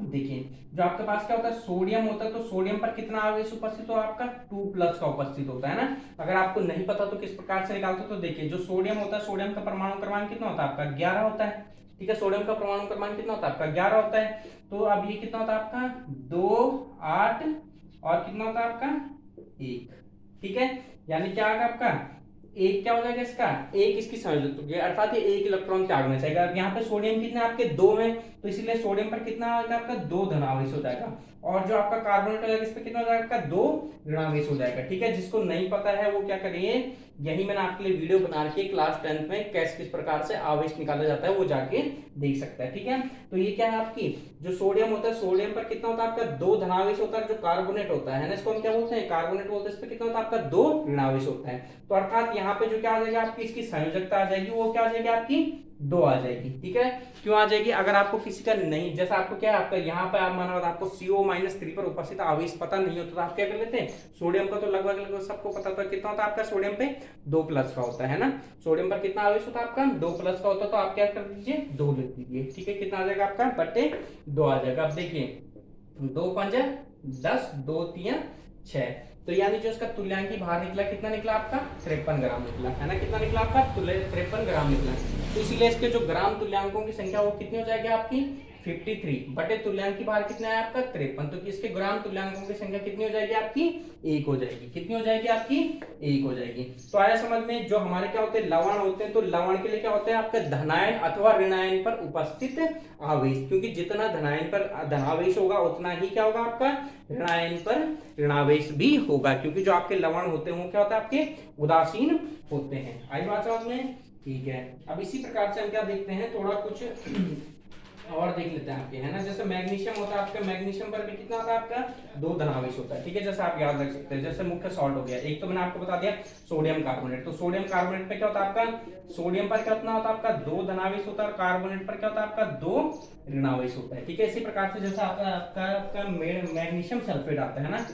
देखिए जो आपके पास क्या होता है सोडियम होता है, तो सोडियम पर कितना आवेश उपस्थित हो आपका 2+ का उपस्थित होता है ना। अगर आपको नहीं पता तो किस प्रकार से निकालते, तो देखिए जो सोडियम होता है, सोडियम का परमाणु क्रमांक कितना होता है आपका 11 होता है। ठीक है, सोडियम का परमाणु क्रमांक कितना होता है आपका 11 होता है। तो अब ये कितना होता है आपका 2 8 और कितना होता है आपका 1। ठीक है, यानी क्या आएगा आपका एक क्या हो जाएगा इसका, एक इसकी संयोजकता, अर्थात ये 1 इलेक्ट्रॉन त्यागना चाहिए। अब यहाँ पे सोडियम कितने आपके 2 है, तो इसीलिए सोडियम पर कितना आएगा आपका 2 धनावेश हो जाएगा, और जो आपका कार्बोनेट हो जाएगा इस पे कितना हो जाएगा आपका 2 ऋणावेश हो जाएगा। ठीक है, जिसको नहीं पता है वो क्या करिए, यही मैंने आपके लिए वीडियो बना रखी है क्लास 10th में, कैसे किस प्रकार से आवेश निकाला जाता है वो जाके देख सकता है। ठीक है, तो ये क्या है आपकी जो सोडियम होता है, सोडियम पर कितना होता है आपका 2 धनावेश होता है, जो कार्बोनेट होता है ना इसको हम क्या बोलते हैं कार्बोनेट बोलते हैं, इस पे कितना होता है आपका 2 ऋणावेश होता है। तो अर्थात यहाँ पे जो क्या आ जाएगा आपकी इसकी संयोजकता आ जाएगी, वो क्या आ जाएगी आपकी 2 आ जाएगी। ठीक है, क्यों आ जाएगी, अगर आपको किसी का नहीं, जैसा आपको क्या है आपका यहाँ पे आप माना आपको CO-3 पर उपस्थित आवेश पता नहीं होता तो आप क्या कर लेते हैं, सोडियम का तो लगभग सबको पता था कितना होता है आपका सोडियम पे 2+ का होता है ना, सोडियम पर कितना आवेश होता है आपका 2+ का होता है, तो आप क्या कर दीजिए 2 लिख दीजिए। ठीक है, कितना आ जाएगा आपका बटे 2 आ जाएगा। अब देखिए 2 5 10 2 3 6, तो यानी जो इसका तुल्यांकी भार निकला कितना निकला आपका 53 ग्राम निकला है ना, कितना निकला आपका 53 ग्राम निकला। तो इसीलिए इसके जो ग्राम तुल्यांकों की संख्या वो कितनी हो जाएगी आपकी 53 बटे तुल्यांकी भार कितना है आपका 53, तो इसके ग्राम तुल्यांकों की संख्या कितनी हो जाएगी आपकी 1 हो जाएगी। कितनी हो जाएगी आपकी 1 हो जाएगी। तो आया समझ में, जो हमारे क्या होते हैं लवण होते हैं, तो लवण के लिए क्या होता है आपका धनायन अथवा ऋणायन पर उपस्थित आवेश, क्योंकि जितना धनायन पर धनावेश होगा उतना ही क्या होगा आपका ऋणायन पर ऋणावेश भी होगा, क्योंकि जो आपके लवण होते हैं वो क्या होता है आपके उदासीन होते हैं। आई बात समझ में, ठीक है। अब इसी प्रकार से हम क्या देखते हैं थोड़ा कुछ और देख लेते हैं आपके, है ना। जैसे मैग्नीशियम होता है आपका, मैग्नीशियम पर भी कितना होता है आपका, 2 धनावेश होता है, ठीक है। जैसे आप याद रख सकते हैं, जैसे मुख्य सॉल्ट हो गया, एक तो मैंने आपको बता दिया सोडियम कार्बोनेट। तो सोडियम कार्बोनेट पे क्या होता है आपका, सोडियम पर कितना होता है आपका, 2 धनावेश होता है, और कार्बोनेट पर क्या होता है आपका, 2 ऋणावेश होता है, ठीक है। इसी प्रकार से जैसे आपका मैग्नीशियम सल्फेट आता है ना,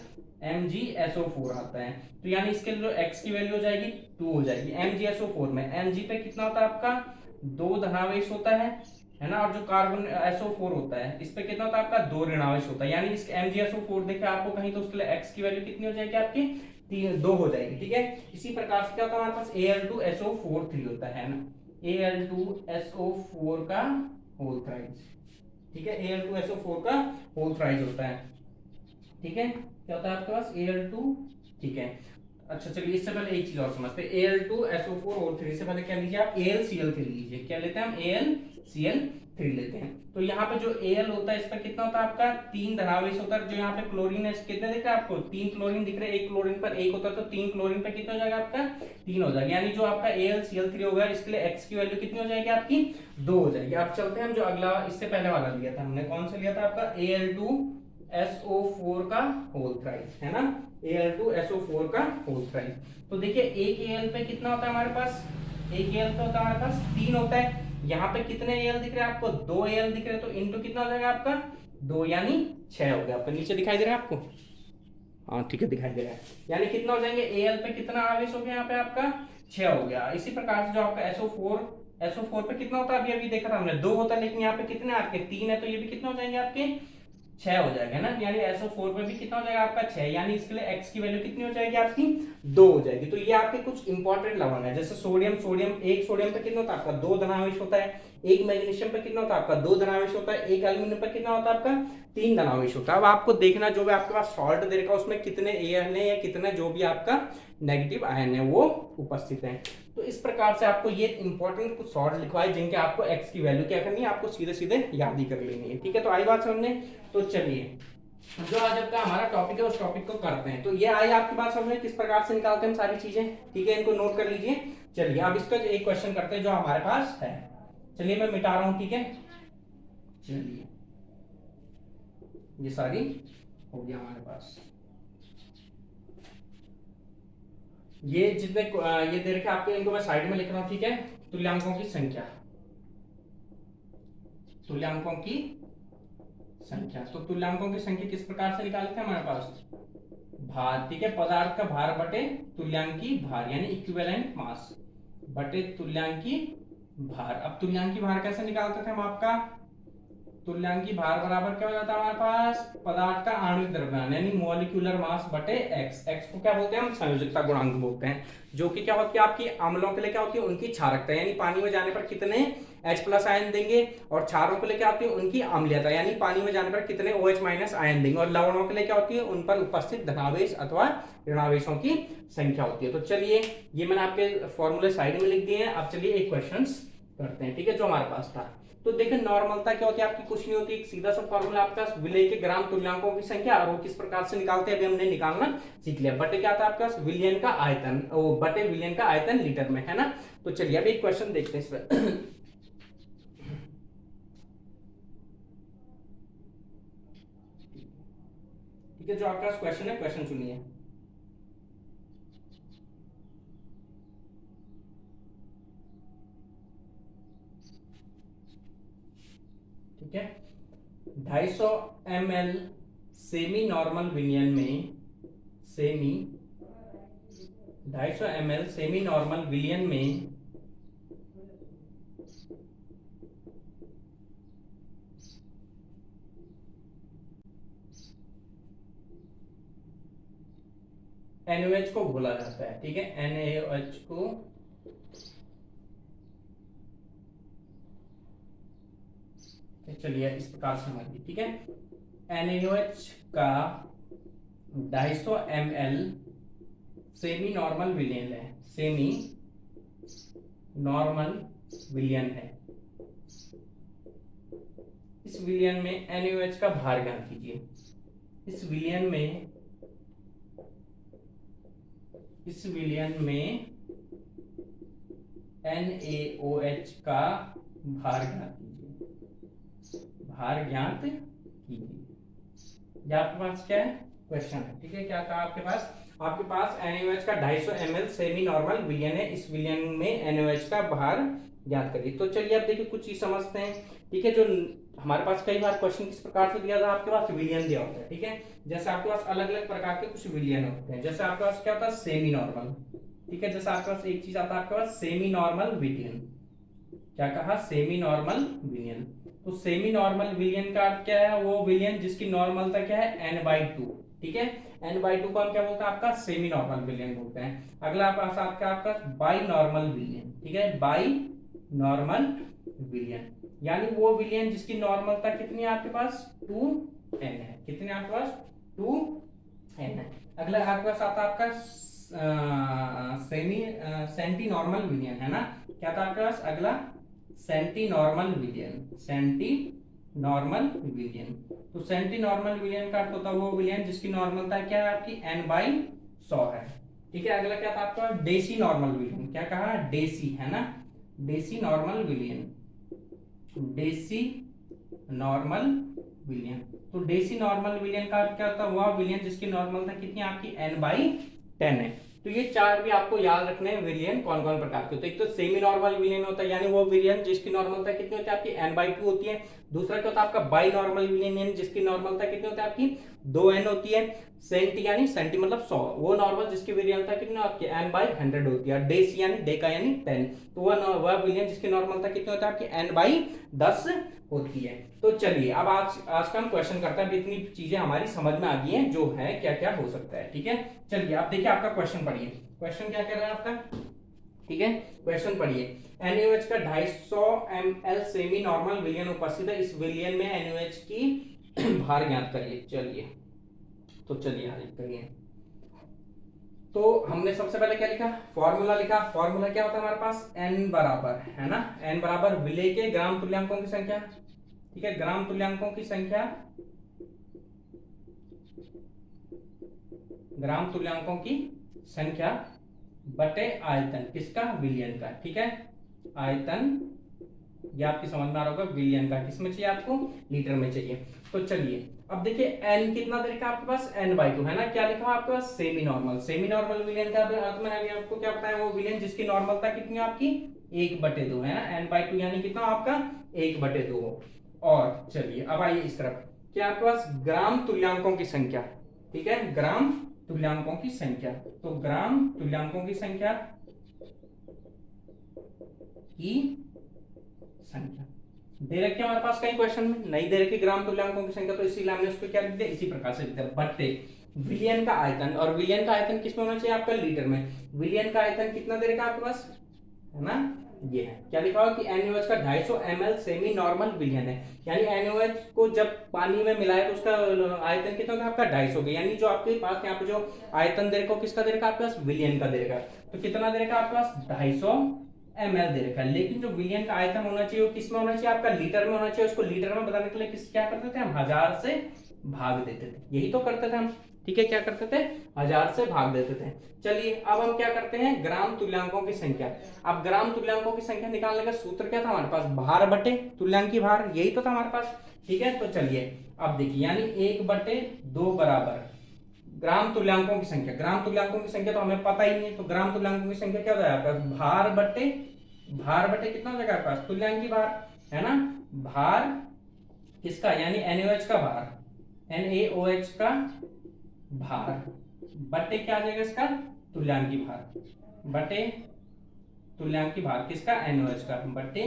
MgSO4 आता है, तो यानी इसके लिए जो x की वैल्यू हो जाएगी 2 हो जाएगी। MgSO4 में Mg पे कितना होता है आपका, 2 धनावेश होता है ना, और जो कार्बन SO4 होता है इस पे कितना होता है आपका, 2 ऋणावेश होता है, यानी इसके MgSO4 देखिए आपको कहीं, तो उसके लिए x की वैल्यू कितनी हो जाएगी आपकी, 2 हो जाएगी, ठीक है। इसी प्रकार से क्या होता है हमारे पास Al2SO4 होता है ना, Al2SO4 का होल थ्राइज, ठीक है, Al2SO4 का होल थ्राइज होता है, ठीक है। क्या होता है आपके पास Al2, ठीक है। अच्छा चलिए, इससे पहले एक चीज और समझते हैं, Al2SO4 से पहले क्या लीजिए आप, AlCl3 लीजिए। क्या लेते हैं हम, AlCl3 लेते हैं। तो यहाँ पे जो Al होता है इस पर कितना होता है आपका, 3 धनावेश होता है। जो यहाँ पे क्लोरीन है कितने दिख रहे हैं आपको, 3 क्लोरीन दिख रहे हैं, एक क्लोरीन पर 1 होता है, तो 3 क्लोरीन पे कितना हो जाएगा आपका, 3 हो जाएगा, यानी जो आपका AlCl3 होगा इसके लिए x की वैल्यू कितनी हो जाएगी आपकी, 2 हो जाएगी। अब चलते हैं हम जो अगला, इससे पहले वाला लिया था हमने, कौन सा लिया था आपका, Al2SO4 का होल थ्राइज, है ना, Al2SO4 का होल थ्राइज। तो देखिए एक Al पे कितना होता है हमारे पास, एक Al पे होता है हमारे पास 3 होता है। यहाँ पे कितने Al दिख रहे हैं आपको, 2 Al दिख रहे हैं, तो इनटू कितना हो जाएगा आपका, 2 यानी 6 हो गया आपका। नीचे दिखाई दे रहा है आपको, हाँ ठीक है दिखाई दे रहा है, यानी कितना हो जाएंगे, Al पे कितना आवेश हो गया यहाँ पे आपका, 6 हो गया। इसी प्रकार से जो आपका SO4 पे कितना होता है, अभी अभी देखा था हमने 2 होता है, लेकिन यहाँ पे कितने आपके 3 है, तो ये भी कितने हो जाएंगे आपके, 6 हो जाएगा ना, यानी SO4 पे भी कितना हो जाएगा आपका 6, यानी इसके लिए x की वैल्यू कितनी हो जाएगी आपकी, 2 हो जाएगी। तो ये आपके कुछ इंपॉर्टेंट लवण है, जैसे सोडियम, एक सोडियम पे कितना होता है आपका, 2 धनावेश होता है, एक मैग्नीशियम पे कितना होता है आपका, 2 धनावेश होता है, एक एल्यूमिनियम पे कितना होता है आपका, 3 धनावेश होता है। अब आपको देखना जो भी आपके पास सॉल्ट दे रखा है उसमें कितने AN है या कितने जो भी आपका नेगेटिव आयन है वो उपस्थित है। तो इस प्रकार से आपको ये इंपॉर्टेंट कुछ सॉल्ट लिखवाए जिनके आपको x की वैल्यू क्या करनी है, आपको सीधे सीधे याद ही कर लेनी है, ठीक है। तो आई बात समझने, तो चलिए जो आज का हमारा टॉपिक है उस टॉपिक को करते हैं। तो ये आई आपकी बात समझ में, किस प्रकार से निकालते हैं हम सारी चीजें, ठीक है, इनको नोट कर लीजिए। चलिए अब इसका एक क्वेश्चन करते हैं जो हमारे पास है। चलिए मैं मिटा रहा हूं, ठीक है। चलिए ये सारी हो गया हमारे पास, ये जितने ये दे रखे आपके, इनको मैं साइड में लिख रहा हूं, ठीक है। तुल्यांकों की संख्या, तुल्यांकों की संख्या, तो तुल्यांकों की संख्या किस प्रकार से निकालते हैं हमारे पास, भार, ठीक है, पदार्थ का भार बटे तुल्यांकी भार, यानी इक्विवेलेंट मास बटे तुल्यांकी भार। अब तुल्यांकी भार कैसे निकालते थे हम आपका, तुल्यांकी भार बराबर क्या हो जाता है हमारे पास, पदार्थ का आणविक द्रव्यमान यानी मॉलिक्यूलर मास बटे x को क्या बोलते हैं हम, संयोजकता गुणांक बोलते हैं, जो कि क्या होती है आपकी अम्लों के लिए क्या होती है, उनकी क्षारकता, यानी पानी में जाने पर कितने H+ आयन देंगे, और क्षारों के लिए क्या होती है उनकी अम्लीयता, यानी पानी में जाने पर कितने OH- आयन देंगे, और लवणों के लिए क्या होती है उन पर उपस्थित धनावेश अथवा ऋणावेशों की संख्या होती है। तो चलिए ये मैंने आपके फॉर्मूले साइड में लिख दिए हैं। अब चलिए एक क्वेश्चन करते हैं, ठीक है, जो हमारे पास था। तो देखिए नॉर्मलता क्या होती है आपकी, कुछ नहीं होती, एक सीधा सा फॉर्मूला आपका विलेय के ग्राम तुल्यांकों की संख्या, और वो किस प्रकार से निकालते हैं अभी हमने निकालना सीख लिया। बटे क्या था आपका, विलियन का आयतन, वो बटे विलियन का आयतन लीटर में, है ना। तो चलिए अब एक क्वेश्चन देखते हैं इस पर। ठीक है, जो आपका क्वेश्चन है, क्वेश्चन सुनिए। ठीक है, 250 ml सेमी नॉर्मल विलियन में, सेमी 250 ml सेमी नॉर्मल विलियन में NaOH को घोला जाता है, ठीक है, NaOH को चलिए इस प्रकार से समझिए, ठीक है। NaOH का 250 ml सेमी नॉर्मल विलियन है, सेमी नॉर्मल विलियन है। इस विलियन में NaOH का भार ज्ञात कीजिए। इस विलियन में, इस विलियन में NaOH का भार ज्ञात कीजिए। भार ज्ञात कीजिए। ये आपके पास क्या है, क्वेश्चन है। ठीक है, क्या कहा आपके पास, आपके पास NaOH का 250 ml सेमी नॉर्मल विलयन है, इस विलयन में NaOH का भार ज्ञात करिए। तो चलिए अब देखिए कुछ चीज समझते हैं। ठीक है, जो हमारे पास कई बार क्वेश्चन किस प्रकार से दिया था, आपके पास विलयन दिया होता है। ठीक है, जैसे आपके पास अलग अलग प्रकार के कुछ विलयन होते हैं। जैसे आपके पास क्या होता है, सेमी नॉर्मल। ठीक है, जैसे आपके पास एक चीज आता है आपके पास सेमी नॉर्मल विलयन। क्या कहा, सेमी नॉर्मल विलियन। तो सेमी नॉर्मल विलियन का अर्थ क्या है, वो विलियन जिसकी नॉर्मलता क्या है n/2। ठीक है, n/2 को हम क्या बोलते हैं, आपका सेमी नॉर्मल विलियन बोलते हैं। अगला आपका बाई नॉर्मल विलियन। ठीक है, बाई नॉर्मल विलियन यानी वो विलियन जिसकी नॉर्मलता कितनी है आपके पास, 2n है। कितनी आपके पास, 2n है। अगला आपके पास आता है आपका सेंटी नॉर्मल विलियन, है ना। क्या था आपके पास अगला, सेंटी नॉर्मल विलियन। सेंटी नॉर्मल विलियन, तो सेंटी नॉर्मल विलियन का अर्थ होता है वो विलियन जिसकी नॉर्मलता क्या है आपकी n/100 है। ठीक है, अगला क्या था आपका, डेसी नॉर्मल विलियन। क्या कहा, डेसी, है ना, डेसी नॉर्मल विलियन। डेसी नॉर्मल विलियन, तो डेसी नॉर्मल विलियन का अर्थ क्या होता है, वह विलियन जिसकी नॉर्मलता कितनी आपकी n/10 है। तो ये चार भी आपको याद रखने हैं विलियन कौन कौन प्रकार के होते हैं। एक तो सेमी नॉर्मल विलियन होता है, यानी वो विलियन जिसकी नॉर्मलता कितनी होती है आपकी n/2 होती है। दूसरा क्या होता है आपका बाई नॉर्मल विलियन, जिसकी नॉर्मलता कितनी होती है आपकी 2n होती है। सेंटी यानी सेंटी मतलब 100, वो नॉर्मल जिसकी विलियनता कितनी आपकी n/100 होती है। डेसी यानी डेका यानी 10, तो वह विलियन जिसकी नॉर्मलता कितनी होती है आपकी n/10 होती है। तो चलिए अब आज का हम क्वेश्चन करते हैं। इतनी चीजें हमारी समझ में आ गई हैं जो है क्या क्या हो सकता है। ठीक है, चलिए आप देखिए आपका क्वेश्चन पढ़िए। क्वेश्चन क्या कर रहा है आपका, ठीक है, क्वेश्चन पढ़िए। NaOH का 250 ml सेमी नॉर्मल विलियन उपस्थित है, इस विलियन में NaOH की भार ज्ञात करिए। चलिए तो चलिए करिए। तो हमने सबसे पहले क्या लिखा, फॉर्मूला लिखा। फॉर्मूला क्या होता है हमारे पास, n बराबर, है ना, n बराबर विलेय के ग्राम तुल्यांकों की संख्या। ठीक है, ग्राम तुल्यांकों की संख्या, ग्राम तुल्यांकों की संख्या बटे आयतन किसका, विलियन का। ठीक है, आयतन, ये आपकी समझ में आ रहा होगा, विलियन का किसमें चाहिए आपको, लीटर में चाहिए। तो चलिए अब देखिए n कितना दे रखा आपके पास, n/2, है ना। क्या लिखा आपके पास, सेमी नॉर्मल। सेमी नॉर्मल विलियन का अर्थ में है आपको क्या पता है, वो विलियन जिसकी नॉर्मलता कितनी है आपकी 1/2 है ना, n/2 यानी कितना आपका 1/2। और चलिए अब आइए इस तरफ, क्या आपके पास ग्राम तुल्यांकों की संख्या। ठीक है, ग्राम तुल्यांकों की संख्या, तो ग्राम तुल्यांकों की संख्या की संख्या दे रखी है हमारे पास कई क्वेश्चन में, नहीं दे रखी ग्राम तुल्यांकों की संख्या, तो इसीलिए हमने उसको क्या लिख दिया, इसी प्रकार से लिख दिया, बट्टे विलियन का आयतन। और विलियन का आयतन किसमें होना चाहिए आपका, लीटर में। विलियन का आयतन कितना दे रखा आपके पास, है ना, ये है। क्या लिखा हुआ कि NaOH का 250 ml सेमी नॉर्मल विलियन है, यानी NaOH को जब पानी में मिलाए तो उसका आयतन कितना होगा आपका 250 होगा। यानी जो आपके पास यहाँ पे जो आयतन दे रखा किसका दे रखा आपके पास, विलियन का दे रखा। तो कितना दे रखा आपके पास 250 ml दे रखा है, लेकिन जो विलियन का आयतन होना चाहिए वो किस में होना चाहिए आपका, लीटर में होना चाहिए। उसको लीटर में बताने के लिए किस क्या करते थे हम, 1000 से भाग देते थे, यही तो करते थे हम। ठीक है, क्या करते थे, 1000 से भाग देते थे। चलिए अब हम क्या करते हैं, ग्राम तुल्यांकों की संख्या। अब ग्राम तुल्यांकों की संख्या निकालने का सूत्र क्या था हमारे पास, भार बटे तुल्यांकी भार, यही तो था हमारे पास। ठीक है, तो चलिए अब देखिए, यानी 1/2 बराबर ग्राम तुल्यांकों की संख्या। ग्राम तुल्यांकों की संख्या तो हमें पता ही नहीं है, तो ग्राम तुल्यांकों की संख्या क्या हो जाएगा, भार बटे कितना हो जाएगा आपके पास, तुल्यांकी भार, है ना। भार किसका, यानी NaOH का भार, NaOH का भार बटे क्या आ जाएगा इसका, तुल्यांकी भार, बटे तुल्यांकी भार किसका, NaOH का, बटे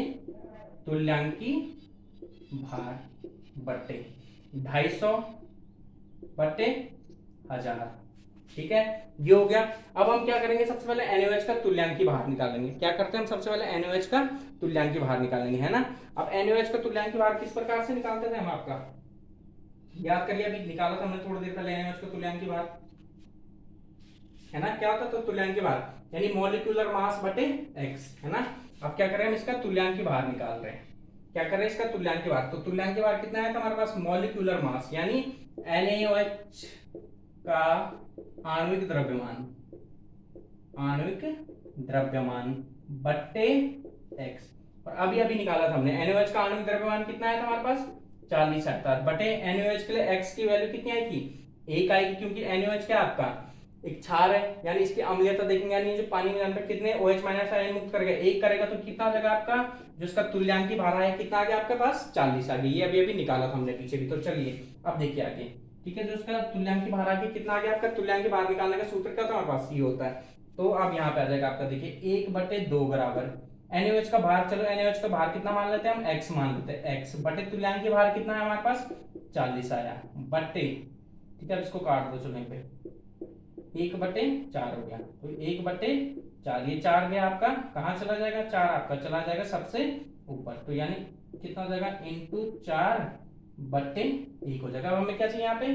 तुल्यांकी भार बटे 250 बटे 1000। ठीक है, ये हो गया। अब हम क्या करेंगे, सबसे पहले NaOH का तुल्यांकी भार निकालेंगे। क्या करते हैं हम, सबसे पहले NaOH का तुल्यांकी भार निकालेंगे, है ना। अब NaOH का तुल्यांकी भार किस प्रकार से निकालते थे हम, आपका याद करिए, अभी निकाला था हमने थोड़ी देर पहले NaOH का तुल्यांकी भार, है ना। क्या होता है, तो तुल्यांकी भार यानी मॉलिक्यूलर मास बटे x, है ना। अब क्या करें हम, इसका तुल्यांकी भार निकाल रहे हैं। क्या करें इसका तुल्यांकी भार, तो तुल्यांकी भार कितना है हमारे पास, मॉलिक्यूलर मास यानी NaOH का आणविक द्रव्यमान बट्टे x, और अभी अभी निकाला था हमने। NaOH का आणविक द्रव्यमान कितना आया था हमारे पास 40 आता है, बटे NaOH के लिए x की वैल्यू कितनी आई थी 1 आएगी, क्योंकि NaOH क्या आपका एक क्षार है, यानी इसकी अम्लीयता देखेंगे, यानी जो पानी में जाने पर कितने OH माइनस आयन मुक्त करेगा, 1 करेगा तो कितना आ जाएगा आपका जो इसका तुल्यांकी भार है कितना आ गया आपके पास 40 आ गया। ये अभी अभी निकाला था हमने पीछे भी। तो चलिए अब देखिए आगे, ठीक है, जो इसका तुल्यांकी भार आगे कितना आ गया आपका, तुल्यांकी भार निकालने का सूत्र क्या होता है हमारे पास ये होता है। तो अब यहाँ पे आ जाएगा आपका देखिए 1/2 बराबर NaOH का भार, चलो NaOH का भार कितना मान लेते हैं हम x मान लेते हैं, x बटे तुल्यांकी भार कितना है हमारे पास 40 आया बटे, ठीक है, इसको काट दो चलो यहीं पे 1/4 हो गया, तो 1/4 ये 4 गया आपका कहाँ चला जाएगा 4 आपका चला जाएगा सबसे ऊपर, तो यानी कितना हो जाएगा इंटू 4/1 हो जाएगा। अब हमें क्या चाहिए यहाँ पे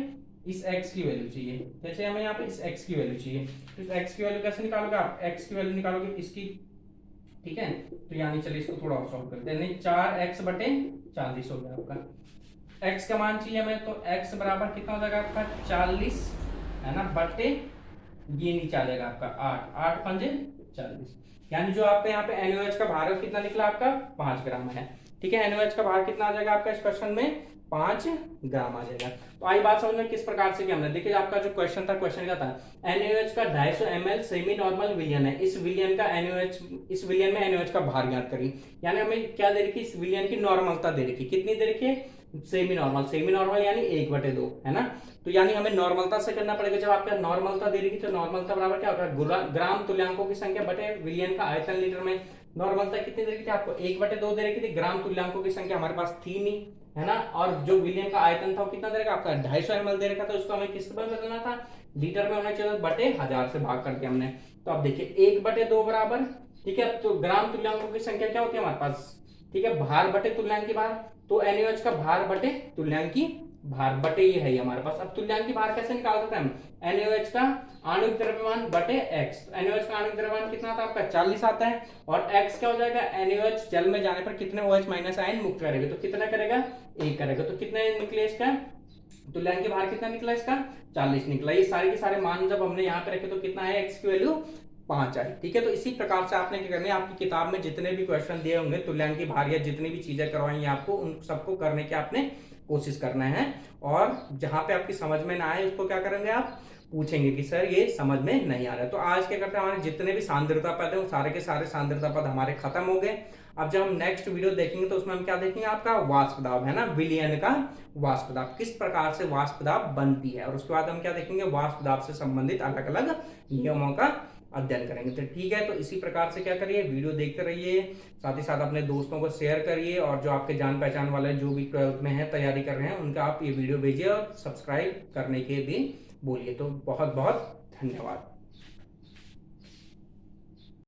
इस x की वैल्यू चाहिए, क्या चाहिए हमें यहाँ पे इस x की वैल्यू चाहिए। तो इस x की वैल्यू कैसे निकालोगे आप, x की वैल्यू निकालोगे इसकी, ठीक है, तो यानी चलिए इसको थोड़ा और सॉल्व करते हैं, 4x/40 हो गया आपका। x का मान चाहिए हमें, तो x बराबर कितना हो जाएगा आपका 40 है ना, बटे ये नीचे आ जाएगा आपका 8 पंजे 40, यानी जो आपके यहाँ पे NaOH का भार कितना निकला आपका 5 ग्राम है, ठीक है। NaOH का भार कितना आ जाएगा आपका इस क्वेश्चन में 5 ग्राम आ जाएगा। तो आई बात समझ में किस प्रकार से किया हमने, देखिए आपका जो क्वेश्चन था, क्वेश्चन क्या था NaOH का 250 ml सेमी नॉर्मल विलियन है, इस विलियन का NaOH, इस विलियन में NaOH का भार ज्ञात करिए, यानी हमें क्या दे रखी इस विलियन की नॉर्मलता दे रखी, कितनी दे रखी है सेमी नॉर्मल, सेमी नॉर्मल यानी 1/2 है ना, तो यानी हमें नॉर्मलता से करना पड़ेगा। जब आपका नॉर्मलता दे रही तो नॉर्मलता बराबर क्या होगा ग्राम तुल्यांकों की संख्या बटे विलियन का आयतन लीटर में। नॉर्मलता कितनी दे रखी थी आपको 1/2 दे रखी थी, ग्राम तुल्यांकों की संख्या हमारे पास थी नहीं है ना, और जो विलियन का आयतन था वो कितना दे रखा आपका 250 ml दे रखा था, उसको हमें किस में बदलना था लीटर में होना चाहिए, बटे 1000 से भाग करके हमने। तो अब देखिए 1/2 बराबर, ठीक है, तो ग्राम तुल्यांकों की संख्या क्या होती है हमारे पास, ठीक है, भार बटे तुल्यांकी भार, तो NaOH का भार बटे तुल्यांकी भार बटे ये है हमारे पास। अब तुल्यांकी भार कैसे निकाल सकते हैं हम, NaOH का आणविक द्रव्यमान बटे x, NaOH का आणविक द्रव्यमान कितना आता है आपका 40 आता है, और x क्या हो जाएगा NaOH जल में जाने पर कितने OH माइनस आयन मुक्त करेगा, तो कितना करेगा 1 करेगा, तो कितने निकले इसका तुल्यांकी भार कितना निकला इसका 40 निकला। ये सारे के सारे मान जब हमने यहाँ पे रखे तो कितना है x की वैल्यू 5 आई, ठीक है। तो इसी प्रकार से आपने क्या करना है, आपकी किताब में जितने भी क्वेश्चन दिए होंगे तुल्यांकी भार या जितनी भी चीजें करवाएंगे आपको उन सबको करने की आपने कोशिश करना है, और जहां पे आपकी समझ में ना आए उसको क्या करेंगे आप पूछेंगे कि सर ये समझ में नहीं आ रहा है। तो आज क्या करते हैं, हमारे जितने भी सांद्रता पद है वो सारे के सारे सांद्रता पद हमारे खत्म हो गए। अब जब हम नेक्स्ट वीडियो देखेंगे तो उसमें हम क्या देखेंगे आपका वाष्प दाब है ना, विलयन का वाष्प दाब, किस प्रकार से वाष्प दाब बनती है, और उसके बाद हम क्या देखेंगे वाष्प दाब से संबंधित अलग अलग नियमों का अध्ययन करेंगे। तो ठीक है, तो इसी प्रकार से क्या करिए वीडियो देखते रहिए, साथ ही साथ अपने दोस्तों को शेयर करिए, और जो आपके जान पहचान वाले जो भी 12th में है तैयारी कर रहे हैं उनका आप ये वीडियो भेजिए और सब्सक्राइब करने के भी बोलिए। तो बहुत बहुत धन्यवाद।